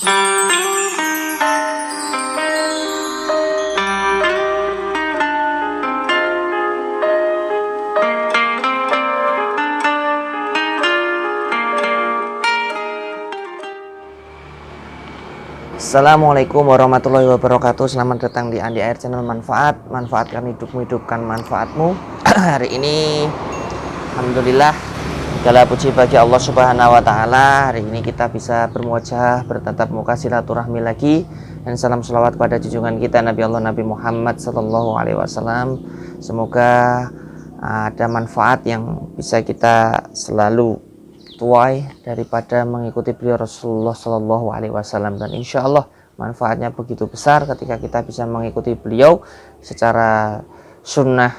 Assalamualaikum warahmatullahi wabarakatuh. Selamat datang di Andi Air Channel Manfaat. Manfaatkan hidupmu, hidupkan manfaatmu. Hari ini alhamdulillah segala puji bagi Allah Subhanahu wa taala. Hari ini kita bisa bermuajah, bertatap muka, silaturahmi lagi. Dan salam selawat kepada junjungan kita Nabi Allah Nabi Muhammad sallallahu alaihi wasallam. Semoga ada manfaat yang bisa kita selalu tuai daripada mengikuti beliau Rasulullah Shallallahu Alaihi Wasallam, dan insya Allah manfaatnya begitu besar ketika kita bisa mengikuti beliau secara sunnah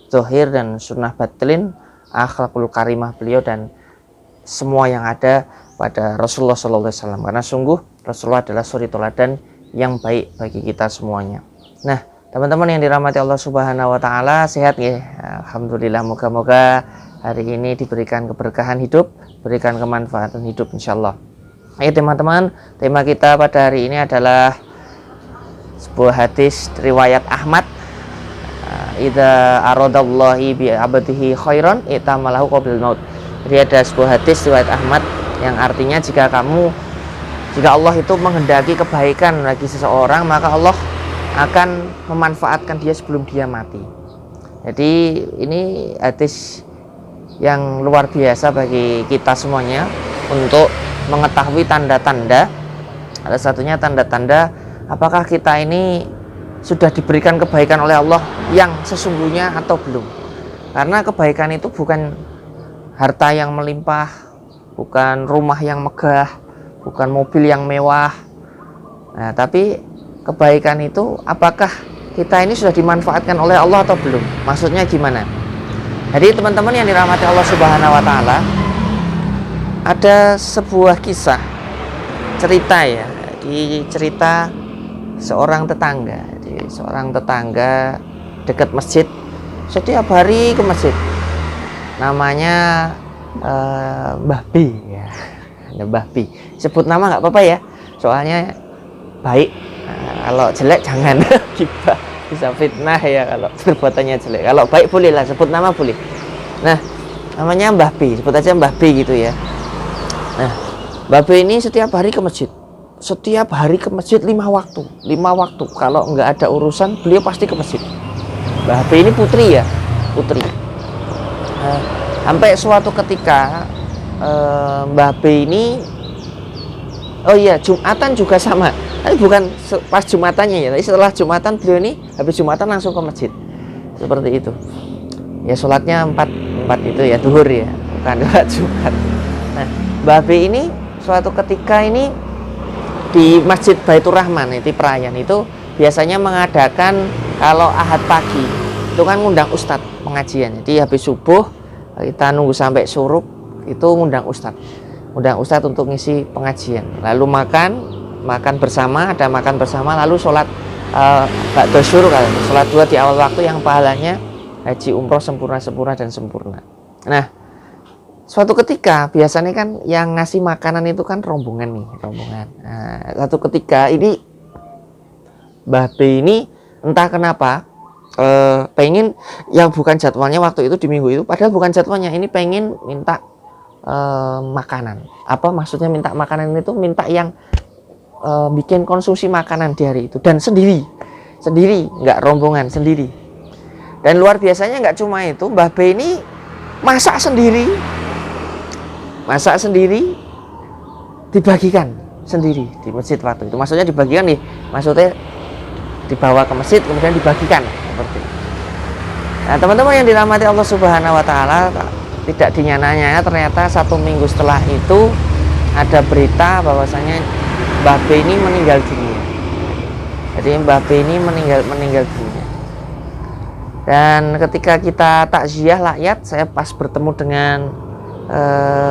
zahir dan sunnah batin, akhlakul karimah beliau dan semua yang ada pada Rasulullah Shallallahu Alaihi Wasallam, karena sungguh Rasulullah adalah suri teladan yang baik bagi kita semuanya. Nah, teman-teman yang dirahmati Allah Subhanahu Wa Taala, sehat ya, alhamdulillah. Moga-moga hari ini diberikan keberkahan hidup, berikan kemanfaatan hidup insyaallah. Ayo teman-teman, tema kita pada hari ini adalah sebuah hadis riwayat Ahmad. Idza aradallahi bi abdihi khairan itamalahu qablal maut. Jadi ada sebuah hadis riwayat Ahmad yang artinya jika Allah itu menghendaki kebaikan bagi seseorang, maka Allah akan memanfaatkan dia sebelum dia mati. Jadi ini hadis yang luar biasa bagi kita semuanya untuk mengetahui tanda-tanda. Ada satunya tanda-tanda apakah kita ini sudah diberikan kebaikan oleh Allah yang sesungguhnya atau belum. Karena kebaikan itu bukan harta yang melimpah, bukan rumah yang megah, bukan mobil yang mewah. Nah, tapi kebaikan itu apakah kita ini sudah dimanfaatkan oleh Allah atau belum? Maksudnya gimana? Jadi teman-teman yang dirahmati Allah Subhanahu wa taala, ada sebuah kisah cerita ya, di cerita seorang tetangga. Jadi seorang tetangga dekat masjid, setiap hari ke masjid. Namanya Mbah B ya. Mbah B. Sebut nama nggak apa-apa ya, soalnya baik. Kalau jelek jangan gibah, bisa fitnah ya kalau perbuatannya jelek. Kalau baik boleh lah, sebut nama boleh. Nah, namanya Mbah B, sebut aja Mbah B gitu ya. Nah, Mbah B ini setiap hari ke masjid. Setiap hari ke masjid 5 waktu. 5 waktu. Kalau nggak ada urusan, beliau pasti ke masjid. Mbah B ini putri ya, putri. Sampai suatu ketika Mbah B ini, oh iya, Jumatan juga sama. Tapi bukan pas Jumatannya ya, tapi setelah Jumatan beliau ini habis Jumatan langsung ke masjid. Seperti itu. Ya sholatnya 4 itu ya, duhur ya, bukan Jumat. Nah, Mbah B ini suatu ketika ini di Masjid Baitur Rahman itu perayaan itu biasanya mengadakan kalau Ahad pagi itu kan ngundang ustadz pengajian. Jadi habis subuh kita nunggu sampai surup itu ngundang ustadz untuk ngisi pengajian. Lalu makan bersama, ada makan bersama, lalu sholat ba'da syuruk, sholat 2 di awal waktu yang pahalanya haji umroh sempurna dan sempurna. Nah, suatu ketika biasanya kan yang ngasih makanan itu kan rombongan. Nah, suatu ketika ini Mbah B ini entah kenapa pengen yang bukan jadwalnya waktu itu di minggu itu, padahal bukan jadwalnya, ini pengen minta makanan. Apa maksudnya minta makanan itu? Minta yang bikin konsumsi makanan di hari itu, dan sendiri, nggak rombongan, sendiri. Dan luar biasanya nggak cuma itu, Mbah B ini masak sendiri, dibagikan sendiri di masjid waktu itu. Maksudnya dibagikan nih, maksudnya dibawa ke masjid kemudian dibagikan seperti itu. Nah, teman-teman yang dirahmati Allah Subhanahu wa taala, tidak dinyana-nyana ternyata 1 minggu setelah itu ada berita bahwasanya Mbah B ini meninggal dunia. Jadi Mbah B ini meninggal dunia. Dan ketika kita takziah rakyat, saya pas bertemu dengan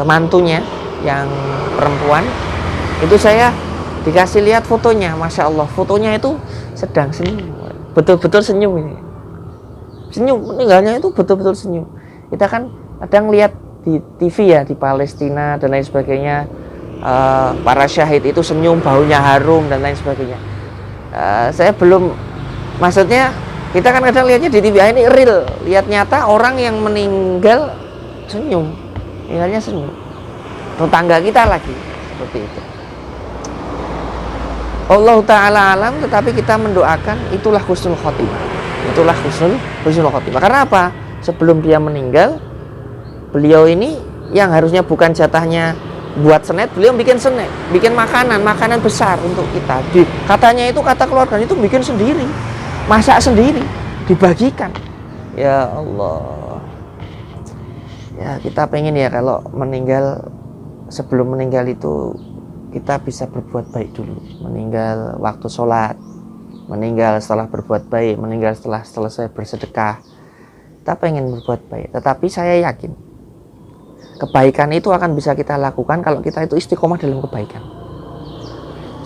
mantunya yang perempuan, itu saya dikasih lihat fotonya. Masya Allah, fotonya itu sedang senyum, betul-betul senyum ini. Senyum, meninggalnya itu betul-betul senyum. Kita kan kadang lihat di TV ya, di Palestina dan lain sebagainya, para syahid itu senyum, baunya harum dan lain sebagainya. Saya belum, maksudnya kita kan kadang lihatnya di TV, ini real, lihat nyata orang yang meninggal senyum, meninggalnya senyum. Tetangga kita lagi seperti itu. Allah Ta'ala alam, tetapi kita mendoakan itulah husnul khotimah. Itulah husnul khotimah. Karena apa? Sebelum dia meninggal, beliau ini yang harusnya bukan jatahnya buat snack, beliau bikin snack, bikin makanan besar untuk kita. Katanya itu, kata keluarga itu bikin sendiri, masak sendiri, dibagikan. Ya Allah. Ya kita pengen ya kalau meninggal, sebelum meninggal itu kita bisa berbuat baik dulu. Meninggal waktu sholat, meninggal setelah berbuat baik, meninggal setelah selesai bersedekah. Kita pengen berbuat baik, tetapi saya yakin kebaikan itu akan bisa kita lakukan kalau kita itu istiqomah dalam kebaikan.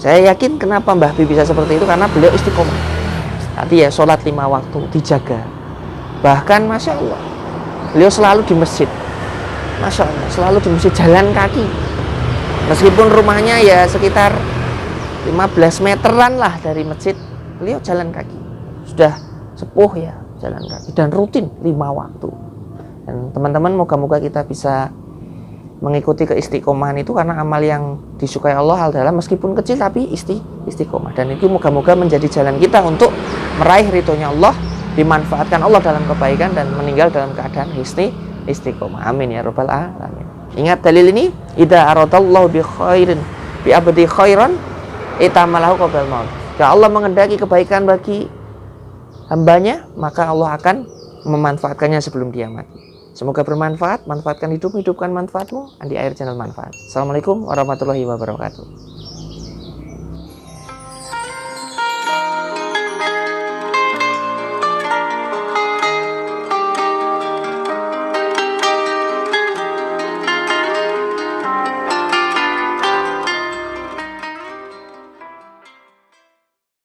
Saya yakin kenapa Mbah Bi bisa seperti itu, karena beliau istiqomah. Tadi ya sholat 5 waktu dijaga. Bahkan Masya Allah, beliau selalu di masjid. Masya Allah, selalu di masjid, jalan kaki. Meskipun rumahnya ya sekitar 15 meteran lah dari masjid, beliau jalan kaki. Sudah sepuh ya, jalan kaki dan rutin 5 waktu. Dan teman-teman, moga-moga kita bisa mengikuti keistiqomahan itu, karena amal yang disukai Allah adalah meskipun kecil tapi istiqomah. Dan itu moga-moga menjadi jalan kita untuk meraih ridhonya Allah, dimanfaatkan Allah dalam kebaikan dan meninggal dalam keadaan istiqomah. Amin ya rabbal alamin. Ingat dalil ini, idza aradallahu bi khairin bi abdi khairan itamalahu qabla maut. Jika Allah mengendaki kebaikan bagi hambanya, maka Allah akan memanfaatkannya sebelum dia mati. Semoga bermanfaat, manfaatkan hidup, hidupkan manfaatmu. Andi Air Channel Manfaat. Assalamualaikum warahmatullahi wabarakatuh.